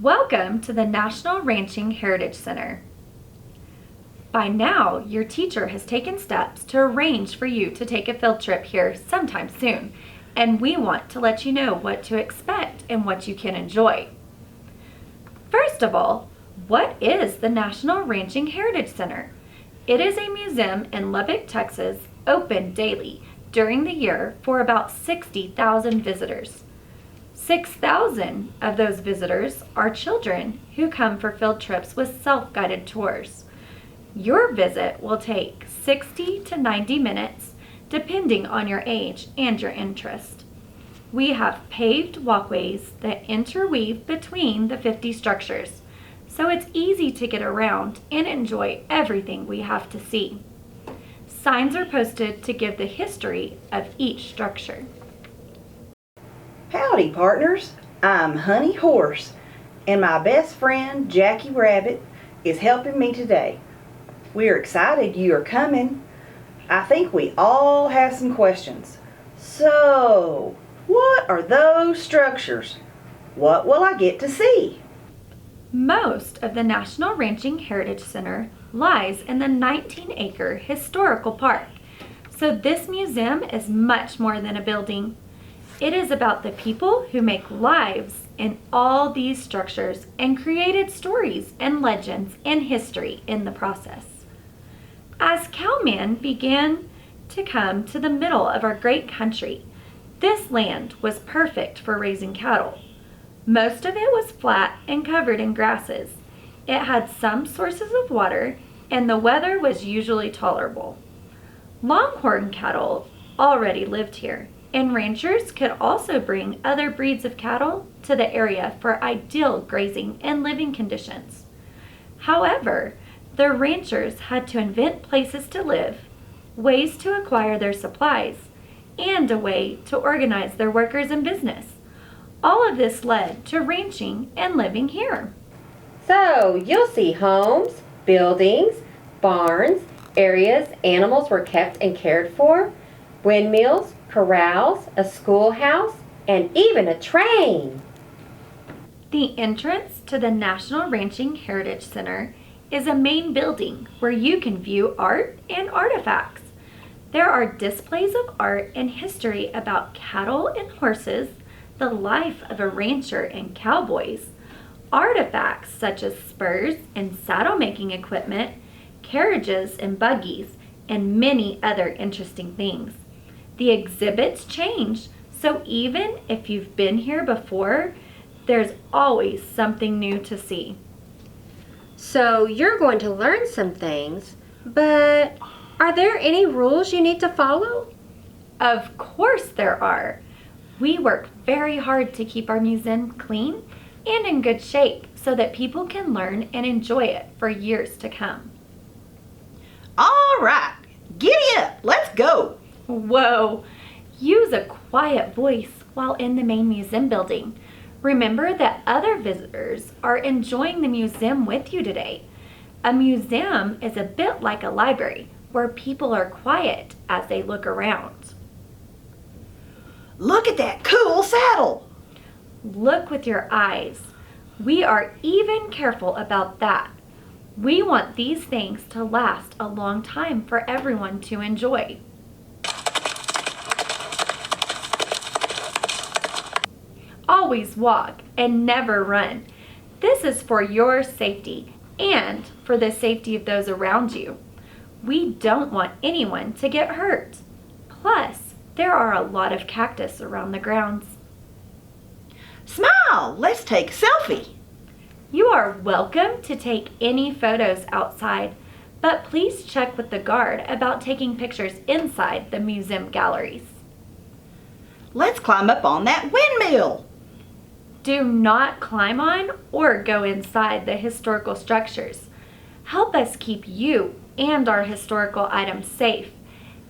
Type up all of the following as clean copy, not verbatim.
Welcome to the National Ranching Heritage Center. By now, your teacher has taken steps to arrange for you to take a field trip here sometime soon, and we want to let you know what to expect and what you can enjoy. First of all, what is the National Ranching Heritage Center? It is a museum in Lubbock, Texas, open daily during the year for about 60,000 visitors. 6,000 of those visitors are children who come for field trips with self-guided tours. Your visit will take 60 to 90 minutes depending on your age and your interest. We have paved walkways that interweave between the 50 structures, so it's easy to get around and enjoy everything we have to see. Signs are posted to give the history of each structure. Howdy, partners. I'm Honey Horse, and my best friend, Jackie Rabbit, is helping me today. We're excited you are coming. I think we all have some questions. So, what are those structures? What will I get to see? Most of the National Ranching Heritage Center lies in the 19-acre historical park, so this museum is much more than a building. It is about the people who make lives in all these structures and created stories and legends and history in the process. As cowmen began to come to the middle of our great country, this land was perfect for raising cattle. Most of it was flat and covered in grasses. It had some sources of water, and the weather was usually tolerable. Longhorn cattle already lived here, and ranchers could also bring other breeds of cattle to the area for ideal grazing and living conditions. However, the ranchers had to invent places to live, ways to acquire their supplies, and a way to organize their workers and business. All of this led to ranching and living here. So you'll see homes, buildings, barns, areas animals were kept and cared for, windmills, corrals, a schoolhouse, and even a train. The entrance to the National Ranching Heritage Center is a main building where you can view art and artifacts. There are displays of art and history about cattle and horses, the life of a rancher and cowboys, artifacts such as spurs and saddle making equipment, carriages and buggies, and many other interesting things. The exhibits change, so even if you've been here before, there's always something new to see. So you're going to learn some things, but are there any rules you need to follow? Of course there are. We work very hard to keep our museum clean and in good shape so that people can learn and enjoy it for years to come. All right, giddy up, let's go. Whoa! Use a quiet voice while in the main museum building. Remember that other visitors are enjoying the museum with you today. A museum is a bit like a library where people are quiet as they look around. Look at that cool saddle. Look with your eyes. We are even careful about that. We want these things to last a long time for everyone to enjoy. Always walk and never run. This is for your safety and for the safety of those around you. We don't want anyone to get hurt. Plus, there are a lot of cactus around the grounds. Smile, let's take a selfie. You are welcome to take any photos outside, but please check with the guard about taking pictures inside the museum galleries. Let's climb up on that windmill. Do not climb on or go inside the historical structures. Help us keep you and our historical items safe,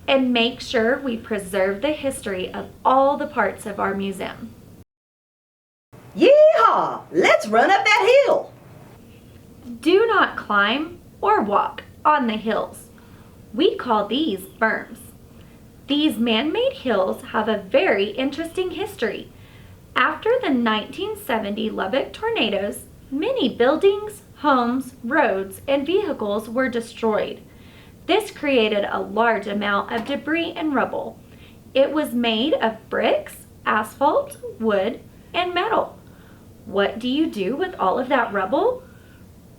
and make sure we preserve the history of all the parts of our museum. Yeehaw! Let's run up that hill. Do not climb or walk on the hills. We call these berms. These man-made hills have a very interesting history. After the 1970 Lubbock tornadoes, many buildings, homes, roads, and vehicles were destroyed. This created a large amount of debris and rubble. It was made of bricks, asphalt, wood, and metal. What do you do with all of that rubble?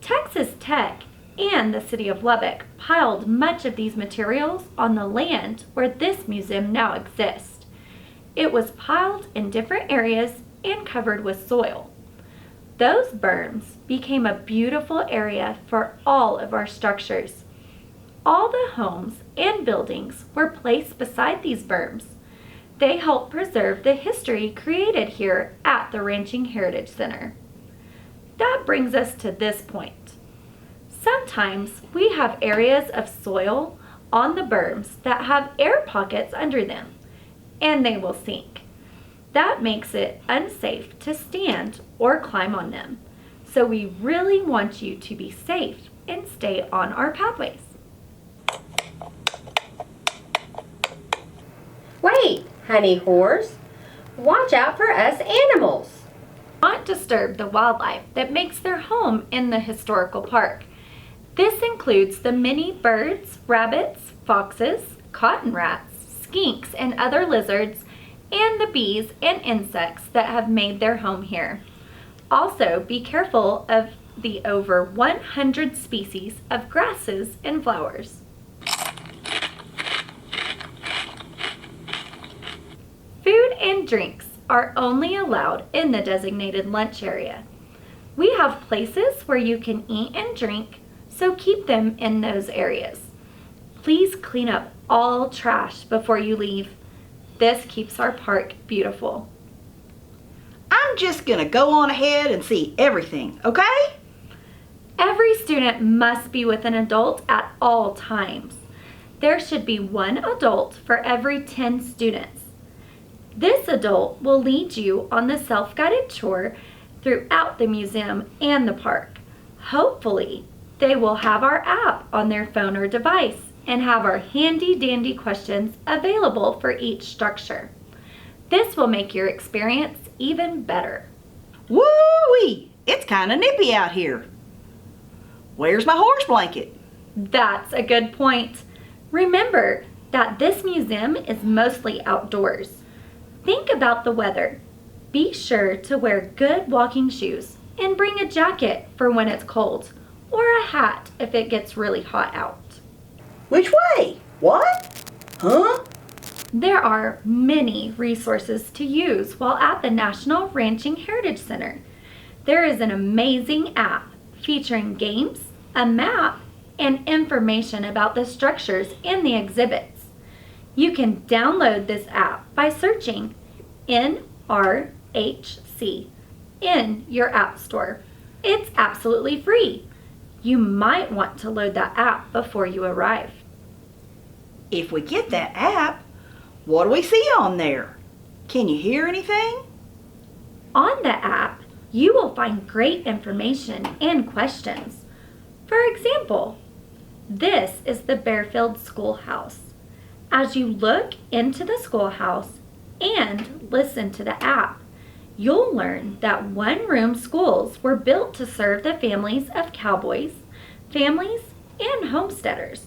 Texas Tech and the city of Lubbock piled much of these materials on the land where this museum now exists. It was piled in different areas and covered with soil. Those berms became a beautiful area for all of our structures. All the homes and buildings were placed beside these berms. They help preserve the history created here at the Ranching Heritage Center. That brings us to this point. Sometimes we have areas of soil on the berms that have air pockets under them, and they will sink. That makes it unsafe to stand or climb on them. So we really want you to be safe and stay on our pathways. Wait, honey horse. Watch out for us animals. Not disturb the wildlife that makes their home in the historical park. This includes the many birds, rabbits, foxes, cotton rats, skinks, and other lizards, and the bees and insects that have made their home here. Also, be careful of the over 100 species of grasses and flowers. Food and drinks are only allowed in the designated lunch area. We have places where you can eat and drink, so keep them in those areas. Please clean up all trash before you leave. This keeps our park beautiful. I'm just gonna go on ahead and see everything, okay? Every student must be with an adult at all times. There should be one adult for every 10 students. This adult will lead you on the self-guided tour throughout the museum and the park. Hopefully, they will have our app on their phone or device and have our handy-dandy questions available for each structure. This will make your experience even better. Woo-wee! It's kind of nippy out here. Where's my horse blanket? That's a good point. Remember that this museum is mostly outdoors. Think about the weather. Be sure to wear good walking shoes and bring a jacket for when it's cold, or a hat if it gets really hot out. Which way? What? Huh? There are many resources to use while at the National Ranching Heritage Center. There is an amazing app featuring games, a map, and information about the structures and the exhibits. You can download this app by searching NRHC in your app store. It's absolutely free. You might want to load that app before you arrive. If we get that app, what do we see on there? Can you hear anything? On the app, you will find great information and questions. For example, this is the Bearfield Schoolhouse. As you look into the schoolhouse and listen to the app, you'll learn that one-room schools were built to serve the families of cowboys, families, and homesteaders.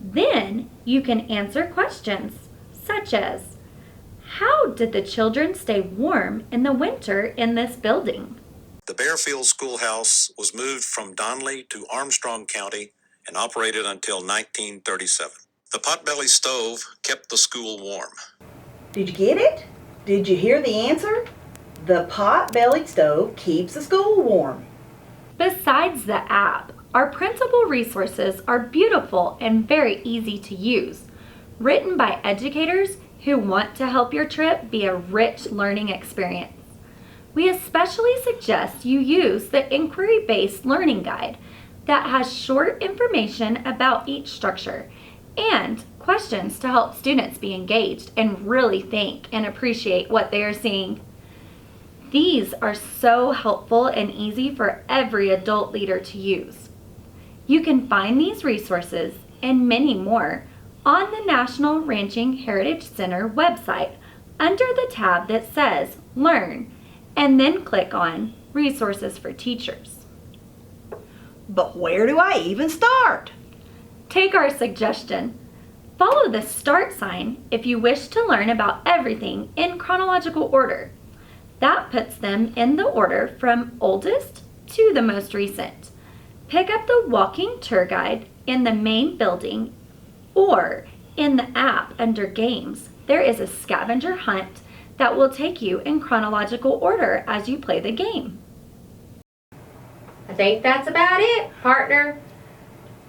Then you can answer questions such as, how did the children stay warm in the winter in this building? The Bearfield Schoolhouse was moved from Donley to Armstrong County and operated until 1937. The potbelly stove kept the school warm. Did you get it? Did you hear the answer? The pot-bellied stove keeps the school warm. Besides the app, our printable resources are beautiful and very easy to use, written by educators who want to help your trip be a rich learning experience. We especially suggest you use the inquiry-based learning guide that has short information about each structure and questions to help students be engaged and really think and appreciate what they are seeing. These are so helpful and easy for every adult leader to use. You can find these resources and many more on the National Ranching Heritage Center website under the tab that says Learn, and then click on resources for teachers. But where do I even start? Take our suggestion. Follow the start sign if you wish to learn about everything in chronological order. That puts them in the order from oldest to the most recent. Pick up the walking tour guide in the main building or in the app under games. There is a scavenger hunt that will take you in chronological order as you play the game. I think that's about it, partner.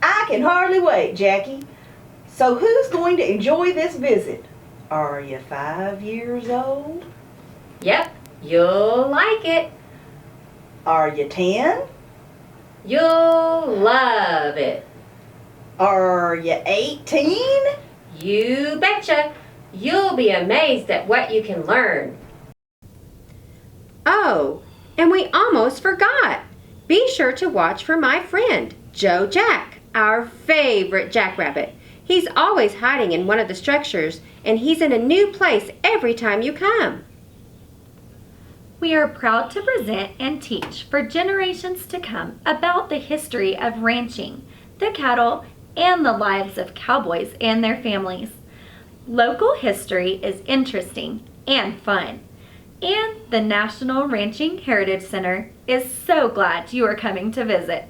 I can hardly wait, Jackie. So who's going to enjoy this visit? Are you 5 years old? Yep, you'll like it. Are you 10? You'll love it. Are you 18? You betcha. You'll be amazed at what you can learn. Oh, and we almost forgot. Be sure to watch for my friend, Joe Jack, our favorite jackrabbit. He's always hiding in one of the structures, and he's in a new place every time you come. We are proud to present and teach for generations to come about the history of ranching, the cattle, and the lives of cowboys and their families. Local history is interesting and fun, and the National Ranching Heritage Center is so glad you are coming to visit.